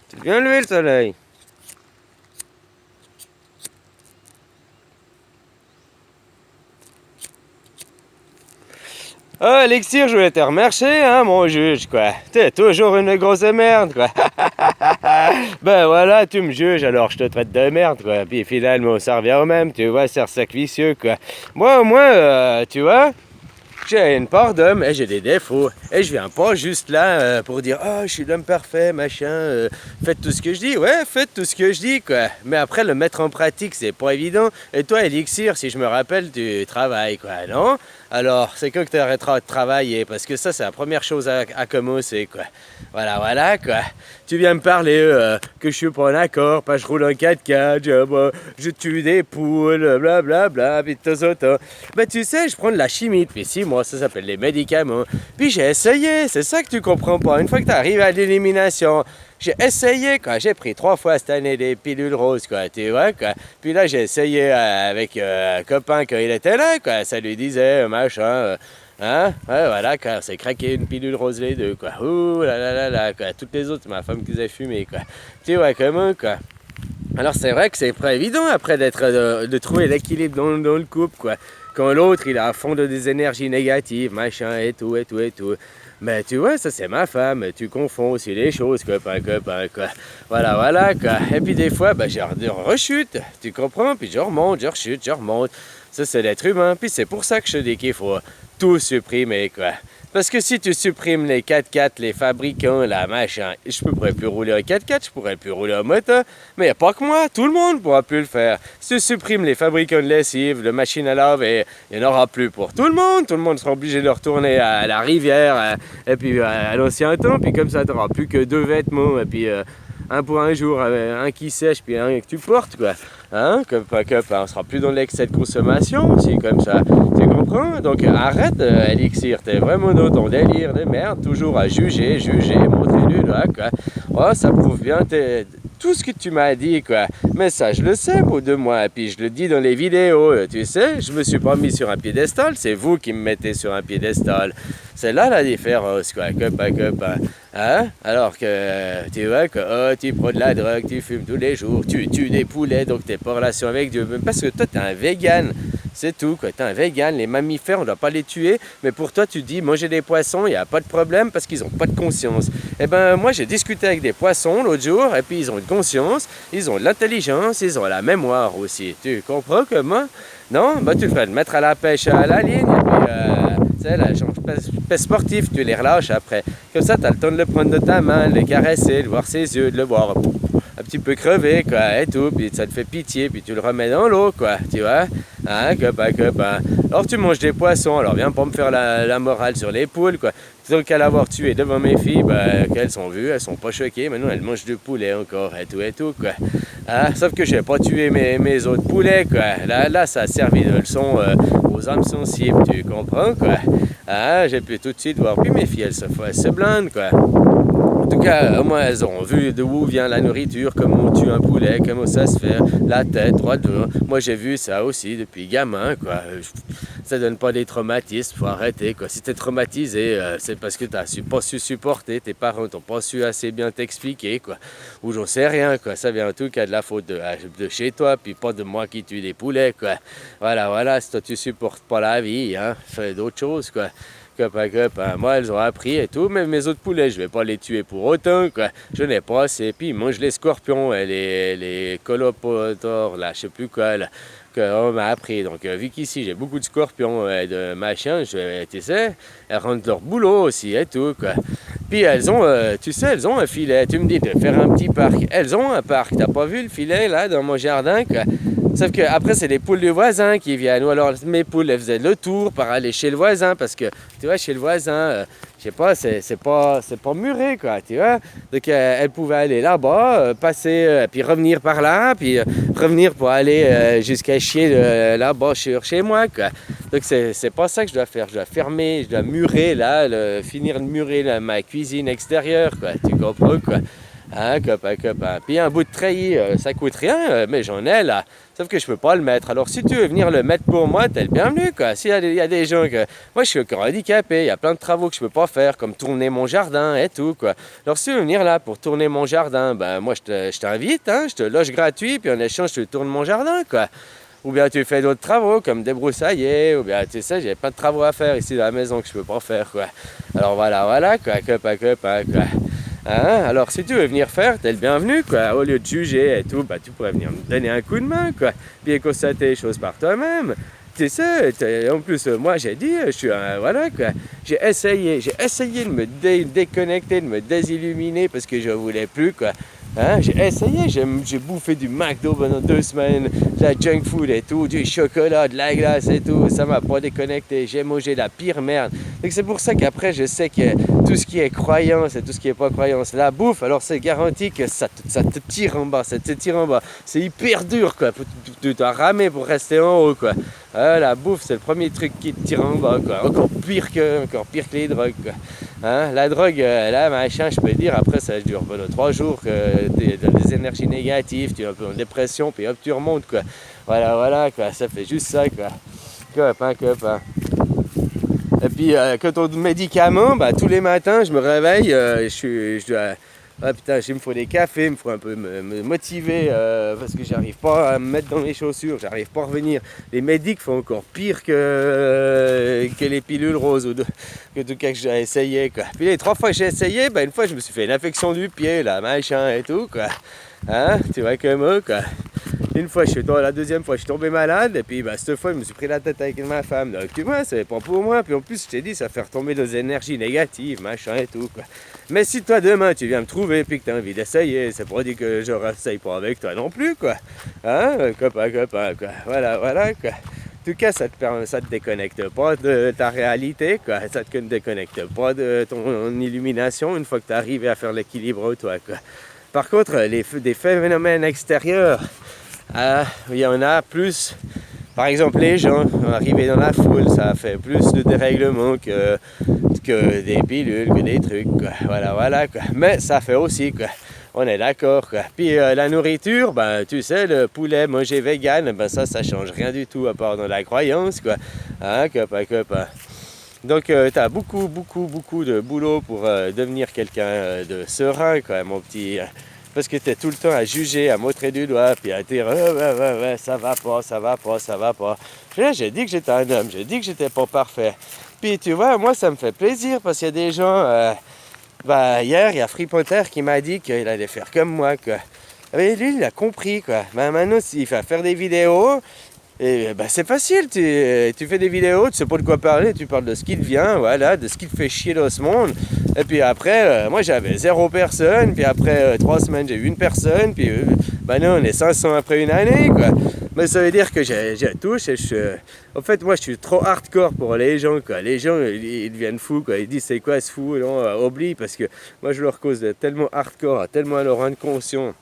C'est bien levé le soleil. Ah, Elixir, je voulais te remercier, hein, mon juge, quoi. T'es toujours une grosse merde, quoi. Ben voilà, tu me juges, alors je te traite de merde, quoi. Puis finalement, ça revient au même, tu vois, c'est un cercle vicieux, quoi. Moi, au moins, tu vois, j'ai une part d'homme et j'ai des défauts. Et je viens pas juste là pour dire ah, je suis l'homme parfait, machin, faites tout ce que je dis. Ouais, faites tout ce que je dis, quoi. Mais après, le mettre en pratique, c'est pas évident. Et toi, Elixir, si je me rappelle, tu travailles, quoi, non? Alors, c'est que tu arrêteras de travailler parce que ça, c'est la première chose à commencer, quoi. Voilà, quoi. Tu viens me parler que je suis pas d'accord, pas je roule en 4x4, je tue des poules, blablabla, puis de temps en temps. Ben, tu sais, je prends de la chimie depuis 6 mois, ça s'appelle les médicaments. Puis j'ai essayé, c'est ça que tu comprends pas. Une fois que tu arrives à l'élimination, j'ai essayé, quoi. J'ai pris 3 fois cette année des pilules roses, quoi. Tu vois, quoi. Puis là, j'ai essayé avec un copain quand il était là, quoi. Ça lui disait, machin. Hein? Ouais, voilà, quoi. On s'est craqué une pilule rose les deux, quoi. Ouh là, quoi. Toutes les autres, c'est ma femme qui les a fumées, quoi. Tu vois, comment, quoi. Alors, c'est vrai que c'est pas évident après de trouver l'équilibre dans le couple, quoi. Quand l'autre, il est à fond de des énergies négatives, machin, et tout. Mais tu vois, ça c'est ma femme, tu confonds aussi les choses, copain, quoi. Voilà, quoi. Et puis des fois, je rechute, tu comprends? Puis je remonte, je rechute, je remonte. Ça c'est l'être humain, puis c'est pour ça que je te dis qu'il faut tout supprimer, quoi. Parce que si tu supprimes les 4x4, les fabricants, là, machin, je pourrais plus rouler en 4x4, je pourrais plus rouler en moto, mais il n'y a pas que moi, tout le monde pourra plus le faire. Si tu supprimes les fabricants de lessive, de machines à laver, il n'y en aura plus pour tout le monde sera obligé de retourner à la rivière, et puis à l'ancien temps, puis comme ça, tu n'auras plus que 2 vêtements, et puis un pour un jour, un qui sèche, puis un que tu portes, quoi. Hein? On sera plus dans l'excès de consommation aussi, comme ça. Tu comprends? Donc arrête, Elixir, t'es vraiment dans ton délire de merde, toujours à juger, montrer du doigt, quoi. Oh, ça prouve bien tout ce que tu m'as dit, quoi. Mais ça, je le sais, au bout de moi, et puis je le dis dans les vidéos, tu sais, je me suis pas mis sur un piédestal, c'est vous qui me mettez sur un piédestal. C'est là la différence, quoi, copain. Hein? Alors que, tu vois, que tu prends de la drogue, tu fumes tous les jours, tu tues des poulets, donc t'es pas en relation avec Dieu. Parce que toi, t'es un vegan. C'est tout, quoi. T'es un vegan, les mammifères, on ne doit pas les tuer. Mais pour toi, tu dis, manger des poissons, il n'y a pas de problème parce qu'ils n'ont pas de conscience. Eh ben, moi, j'ai discuté avec des poissons l'autre jour, et puis ils ont une conscience, ils ont de l'intelligence, ils ont la mémoire aussi. Tu comprends comment? Non? Ben, tu le fais mettre à la pêche à la ligne, et puis, tu sais, la pêche sportive, tu les relâches après. Comme ça, tu as le temps de le prendre de ta main, de le caresser, de voir ses yeux, de le voir un petit peu crevé, quoi, et tout, puis ça te fait pitié, puis tu le remets dans l'eau, quoi, tu vois, hein, copain. Alors tu manges des poissons, alors viens pas me faire la morale sur les poules, quoi. Plutôt qu'à l'avoir tué devant mes filles, qu'elles sont vues, elles sont pas choquées, maintenant elles mangent du poulet encore, et tout, quoi. Hein? Sauf que j'ai pas tué mes autres poulets, quoi. Là, ça a servi de leçon aux âmes sensibles, tu comprends, quoi. Hein? J'ai pu tout de suite voir, puis mes filles, elles se blindent, quoi. En tout cas, au moins elles ont vu d'où vient la nourriture, comment on tue un poulet, comment ça se fait, la tête, droit devant. Moi j'ai vu ça aussi depuis gamin, quoi. Ça donne pas des traumatismes, faut arrêter, quoi. Si t'es traumatisé, c'est parce que t'as pas su supporter, tes parents t'ont pas su assez bien t'expliquer, quoi. Ou j'en sais rien, quoi. Ça vient en tout cas de la faute de chez toi, puis pas de moi qui tue des poulets, quoi. Voilà, si toi tu supportes pas la vie, hein, fais d'autres choses, quoi. Moi, elles ont appris et tout, mais mes autres poulets, je vais pas les tuer pour autant, quoi. Je n'ai pas assez. Puis ils mangent les scorpions et les colopotors, là, je sais plus quoi, là, qu'on m'a appris. Donc, vu qu'ici, j'ai beaucoup de scorpions et de machin, tu sais, elles rendent leur boulot aussi et tout, quoi. Puis elles ont, tu sais, elles ont un filet. Tu me dis de faire un petit parc. Elles ont un parc. T'as pas vu le filet, là, dans mon jardin, quoi? Sauf que après c'est les poules du voisin qui viennent. Ou alors mes poules, elles faisaient le tour par aller chez le voisin. Parce que, tu vois, chez le voisin, je sais pas, c'est pas muré, quoi, tu vois. Donc elles pouvaient aller là-bas, passer, puis revenir par là, puis revenir pour aller jusqu'à chier là-bas chez moi, quoi. Donc c'est pas ça que je dois faire. Je dois fermer, je dois murer, là, finir de murer là, ma cuisine extérieure, quoi. Tu comprends, quoi. Hein, copain. Puis un bout de treillis, ça coûte rien, mais j'en ai là. Sauf que je peux pas le mettre. Alors si tu veux venir le mettre pour moi, t'es le bienvenu, quoi. S'il y a des gens que... Moi, je suis encore handicapé, il y a plein de travaux que je peux pas faire, comme tourner mon jardin et tout, quoi. Alors si tu veux venir là pour tourner mon jardin, ben moi, je t'invite, hein, je te loge gratuit, puis en échange, je te tourne mon jardin, quoi. Ou bien tu fais d'autres travaux, comme débroussailler, ou bien tu sais, j'ai pas de travaux à faire ici dans la maison que je peux pas faire, quoi. Alors voilà, quoi, copain, quoi. Hein? Alors si tu veux venir faire, t'es le bienvenu, quoi. Au lieu de juger et tout, bah tu pourrais venir me donner un coup de main, quoi. Puis constater les choses par toi-même. Tu sais, en plus, moi j'ai dit, je suis voilà, quoi. J'ai essayé de me déconnecter, de me désilluminer parce que je voulais plus, quoi. Hein, j'ai essayé, j'ai bouffé du McDo pendant 2 semaines, de la junk food et tout, du chocolat, de la glace et tout, ça m'a pas déconnecté, j'ai mangé la pire merde. Donc c'est pour ça qu'après je sais que tout ce qui est croyance et tout ce qui est pas croyance, la bouffe, alors c'est garanti que ça te tire en bas, c'est hyper dur, quoi, tu dois ramer pour rester en haut, quoi. La bouffe c'est le premier truc qui te tire en bas, quoi, encore pire que les drogues, quoi. Hein? La drogue, là, machin, je peux dire, après ça dure 3 jours que tu as des énergies négatives, tu es un peu en dépression, puis hop, tu remontes, quoi. Voilà, quoi, ça fait juste ça, quoi. Copain. Et puis, quant aux médicaments, bah, tous les matins, je me réveille, je dois... Ah putain, il me faut des cafés, il me faut un peu me motiver parce que j'arrive pas à me mettre dans mes chaussures, j'arrive pas à revenir. Les médics font encore pire que les pilules roses que tout cas que j'ai essayé, quoi. Puis les 3 fois que j'ai essayé, bah, une fois je me suis fait une infection du pied, là, machin et tout, quoi. Hein, tu vois que moi, quoi. Une fois, la deuxième fois, je suis tombé malade, et puis bah, cette fois, je me suis pris la tête avec ma femme. Donc, tu vois, c'est pas pour moi. Puis en plus, je t'ai dit, ça fait retomber nos énergies négatives, machin et tout, quoi. Mais si toi, demain, tu viens me trouver, puis que tu as envie d'essayer, c'est pas dit que je réessaye pas avec toi non plus, quoi. Hein, copain, quoi. Voilà, quoi. En tout cas, ça te déconnecte pas de ta réalité, quoi. Ça te déconnecte pas de ton illumination une fois que tu arrives à faire l'équilibre, toi, quoi. Par contre, des phénomènes extérieurs, il y en a plus. Par exemple, les gens arrivés dans la foule, ça fait plus de dérèglement que des pilules, que des trucs, quoi. Voilà, quoi. Mais ça fait aussi, quoi. On est d'accord, quoi. Puis la nourriture, ben, tu sais, le poulet mangé vegan, ben ça change rien du tout à part dans la croyance, quoi. Hein, copain. Donc, tu as beaucoup de boulot pour devenir quelqu'un de serein, quoi, mon petit. Parce que tu es tout le temps à juger, à montrer du doigt, puis à dire ouais, ça va pas. J'ai dit que j'étais un homme, j'ai dit que j'étais pas parfait. Puis tu vois, moi ça me fait plaisir parce qu'il y a des gens. Hier, il y a Free Panther qui m'a dit qu'il allait faire comme moi, quoi. Et lui, il a compris, quoi. Maintenant, s'il fait faire des vidéos. Et c'est facile, tu fais des vidéos, tu sais pas de quoi parler, tu parles de ce qui te vient, voilà, de ce qui te fait chier dans ce monde. Et puis après, moi j'avais 0 personne, puis après 3 semaines j'ai eu 1 personne, puis maintenant on est 500 après une année, quoi. Mais ça veut dire que j'ai touche et en fait moi je suis trop hardcore pour les gens, quoi. Les gens ils deviennent fous, quoi. Ils disent c'est quoi ce fou, non, oublie, parce que moi je leur cause de tellement hardcore, tellement leur rendre conscient.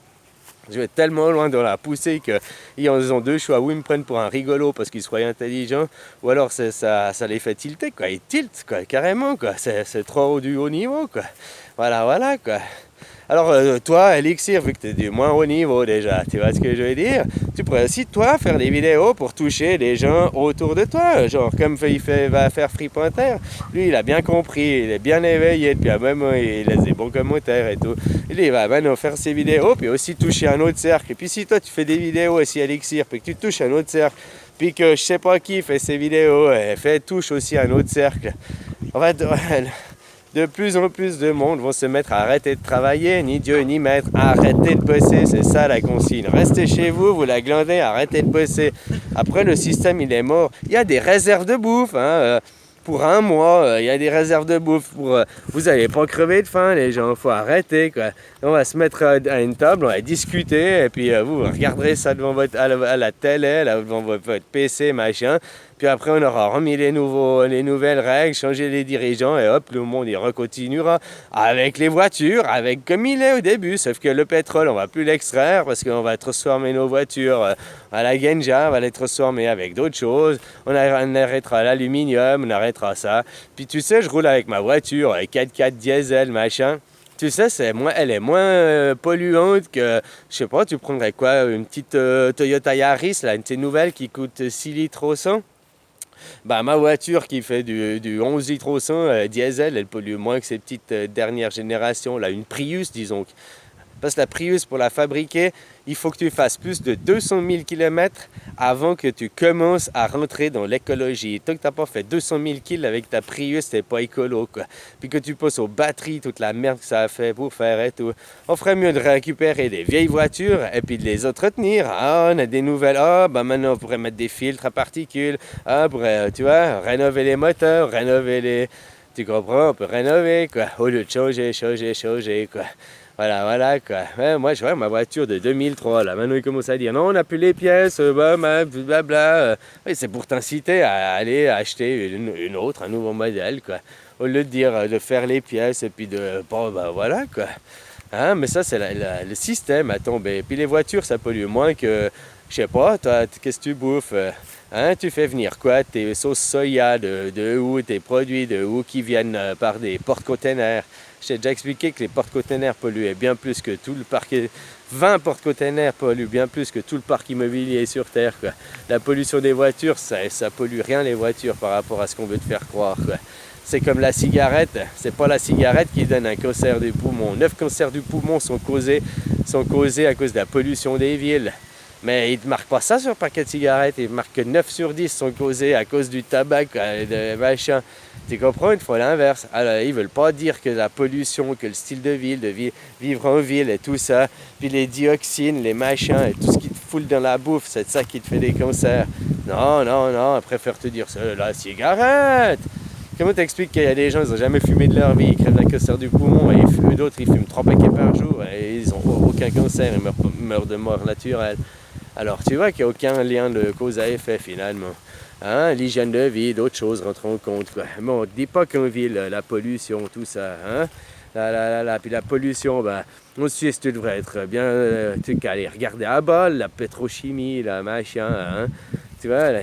Je vais tellement loin dans la poussée qu'ils ont 2 choix. Ou ils me prennent pour un rigolo parce qu'ils soient intelligents, ou alors ça les fait tilter, quoi. Ils tiltent, quoi, carrément, quoi. C'est trop du haut niveau, quoi. Voilà, quoi. Alors toi, Elixir, vu que tu es du moins haut niveau déjà, tu vois ce que je veux dire? Tu pourrais aussi, toi, faire des vidéos pour toucher les gens autour de toi. Genre, comme va faire Free Panther. Lui, il a bien compris, il est bien éveillé, puis même il laisse des bons commentaires et tout. Il va maintenant faire ses vidéos, puis aussi toucher un autre cercle. Et puis si toi, tu fais des vidéos aussi Elixir, puis que tu touches un autre cercle, puis que je sais pas qui fait ses vidéos, touche aussi un autre cercle. En fait, de plus en plus de monde vont se mettre à arrêter de travailler, ni Dieu ni maître, arrêtez de bosser, c'est ça la consigne. Restez chez vous, vous la glandez, arrêtez de bosser. Après le système il est mort, il y a des réserves de bouffe, hein, pour 1 mois, il y a des réserves de bouffe. Vous n'allez pas crever de faim, les gens, il faut arrêter, quoi. On va se mettre à une table, on va discuter, et puis vous regarderez ça devant à la télé, là, devant votre PC, machin. Puis après, on aura remis les nouvelles règles, changé les dirigeants, et hop, le monde, il recontinuera avec les voitures, avec comme il est au début. Sauf que le pétrole, on va plus l'extraire parce qu'on va transformer nos voitures à la Genja, on va les transformer avec d'autres choses. On arrêtera l'aluminium, on arrêtera ça. Puis tu sais, je roule avec ma voiture, avec 4x4 diesel, machin. Tu sais, elle est moins polluante que, je sais pas, tu prendrais quoi, une petite Toyota Yaris, là, une petite nouvelle qui coûte 6 litres au 100. Bah, ma voiture qui fait du 11 litres au 100 diesel, elle pollue moins que ces petites dernières générations, là, une Prius, disons. Parce que la Prius, pour la fabriquer, il faut que tu fasses plus de 200 000 km avant que tu commences à rentrer dans l'écologie. Tant que tu n'as pas fait 200 000 km avec ta Prius, t'es pas écolo, quoi. Puis que tu poses aux batteries toute la merde que ça a fait pour faire et tout. On ferait mieux de récupérer des vieilles voitures et puis de les entretenir. Ah, on a des nouvelles. Ah, bah maintenant on pourrait mettre des filtres à particules. Ah, on pourrait, tu vois, rénover les moteurs, rénover les... Tu comprends, on peut rénover, quoi. Au lieu de changer, quoi. Voilà, quoi. Ouais, moi, je vois ma voiture de 2003, là. Maintenant, ils commencent à dire, non, on n'a plus les pièces, blablabla. Oui, c'est pour t'inciter à aller acheter une autre, un nouveau modèle, quoi. Au lieu de dire, de faire les pièces et puis de, bon, bah, voilà, quoi. Hein, mais ça, c'est le système à tomber. Et puis les voitures, ça pollue moins que, je sais pas, toi, qu'est-ce que tu bouffes? Hein, tu fais venir quoi? Tes sauces soya, de où? Tes produits, de où qui viennent par des porte-containers. Je t'ai déjà expliqué que les porte-containers polluaient bien plus que tout le parc. 20 porte-containers polluent bien plus que tout le parc immobilier sur Terre, quoi. La pollution des voitures, ça pollue rien les voitures par rapport à ce qu'on veut te faire croire, quoi. C'est comme la cigarette, c'est pas la cigarette qui donne un cancer du poumon. 9 cancers du poumon sont causés à cause de la pollution des villes. Mais ils ne marquent pas ça sur le paquet de cigarettes, ils marquent que 9 sur 10 sont causés à cause du tabac, de machin. Tu comprends? Il faut l'inverse. Alors, ils ne veulent pas dire que la pollution, que le style de ville, vivre en ville et tout ça, puis les dioxines, les machins et tout ce qui te foule dans la bouffe, c'est ça qui te fait des cancers. Non, ils préfèrent te dire ça, la cigarette. Comment t'expliques qu'il y a des gens, ils n'ont jamais fumé de leur vie, ils crèvent d'un cancer du poumon, et d'autres, ils fument 3 paquets par jour, et ils n'ont aucun cancer, ils meurent de mort naturelle. Alors tu vois qu'il n'y a aucun lien de cause à effet finalement. Hein? L'hygiène de vie, d'autres choses rentrent en compte, quoi. Bon, on ne dit pas qu'en ville, la pollution, tout ça, hein? Puis la pollution, ben, en Suisse, tu devrais être bien, tu qu'à aller regarder à bas, la pétrochimie, la machin, hein? Tu vois, là,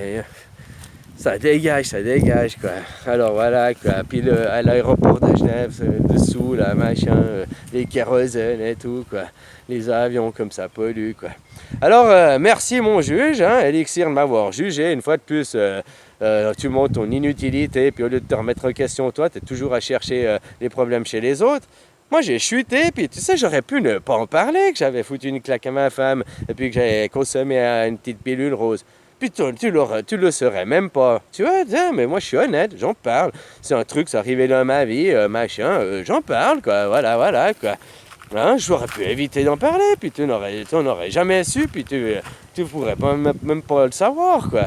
ça dégage, quoi. Alors voilà, quoi. Puis à l'aéroport de Genève, dessous, là, machin, les kérosènes et tout, quoi. Les avions comme ça polluent, quoi. Alors, merci mon juge, hein, Elixir, de m'avoir jugé. Une fois de plus, tu montres ton inutilité, puis au lieu de te remettre en question, toi, tu es toujours à chercher les problèmes chez les autres. Moi, j'ai chuté, puis tu sais, j'aurais pu ne pas en parler, que j'avais foutu une claque à ma femme, et puis que j'avais consommé une petite pilule rose. Puis tu le saurais même pas. Tu vois, mais moi, je suis honnête, j'en parle. C'est un truc, ça arrivait dans ma vie, machin, j'en parle, quoi, voilà, quoi. Hein, j'aurais pu éviter d'en parler, puis tu n'aurais jamais su, puis tu pourrais même pas le savoir, quoi.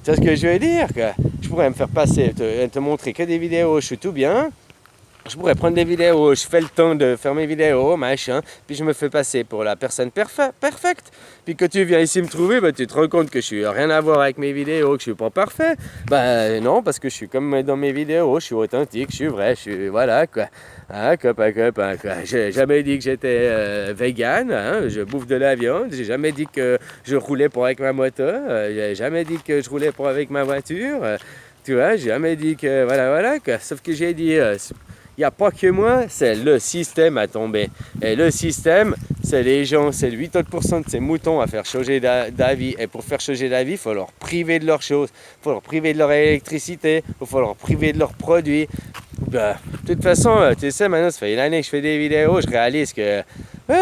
C'est ce que je veux dire, quoi. Je pourrais me faire passer, te montrer que des vidéos, je suis tout bien. Je pourrais prendre des vidéos, je fais le temps de faire mes vidéos, machin, puis je me fais passer pour la personne parfaite. Puis que tu viens ici me trouver, ben, tu te rends compte que je suis rien à voir avec mes vidéos, que je suis pas parfait. Ben non, parce que je suis comme dans mes vidéos, je suis authentique, je suis vrai, je suis, voilà, quoi. Hein, copain, quoi. J'ai jamais dit que j'étais vegan, hein, je bouffe de la viande, j'ai jamais dit que je roulais pas avec ma moto, j'ai jamais dit que je roulais pas avec ma voiture, tu vois, j'ai jamais dit que, voilà, quoi. Sauf que j'ai dit... il n'y a pas que moi, c'est le système à tomber. Et le système, c'est les gens, c'est 80% de ces moutons à faire changer d'avis. Et pour faire changer d'avis, il faut leur priver de leurs choses, il faut leur priver de leur électricité, il faut leur priver de leurs produits. Ben, de toute façon, tu sais, maintenant, ça fait une année que je fais des vidéos, je réalise que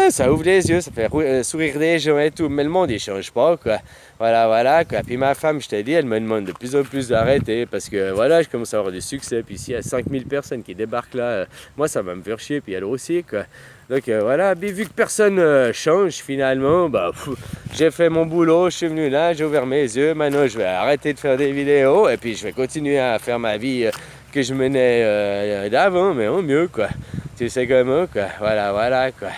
ça ouvre les yeux, ça fait sourire des gens et tout, mais le monde, il change pas, quoi. Voilà, quoi. Puis ma femme, je t'ai dit, elle me demande de plus en plus d'arrêter, parce que, voilà, je commence à avoir du succès, puis s'il y a 5000 personnes qui débarquent là, moi, ça va me faire chier, puis elle aussi, quoi. Donc, voilà, puis vu que personne change, finalement, bah, j'ai fait mon boulot, je suis venu là, j'ai ouvert mes yeux, maintenant, je vais arrêter de faire des vidéos, et puis je vais continuer à faire ma vie que je menais d'avant, mais en mieux, quoi. Tu sais comment, quoi. Voilà, quoi.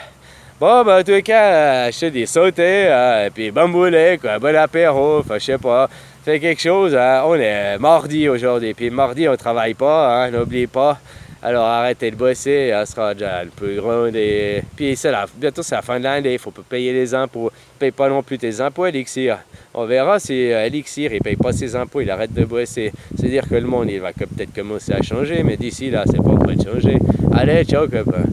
Bon, ben, en tout cas, je te dis sauter, et puis bambouler, quoi, bon apéro, enfin, je sais pas, fais quelque chose, hein. On est mardi aujourd'hui, puis mardi, on travaille pas, hein, n'oublie pas. Alors, arrêtez de bosser, on sera déjà un peu grand, et puis bientôt, c'est la fin de l'année, il faut pas payer les impôts. Paye pas non plus tes impôts, Elixir. On verra si Elixir, il paye pas ses impôts, il arrête de bosser. C'est-à-dire que le monde, il va peut-être commencer à changer, mais d'ici là, c'est pas prêt de changer. Allez, ciao, copain.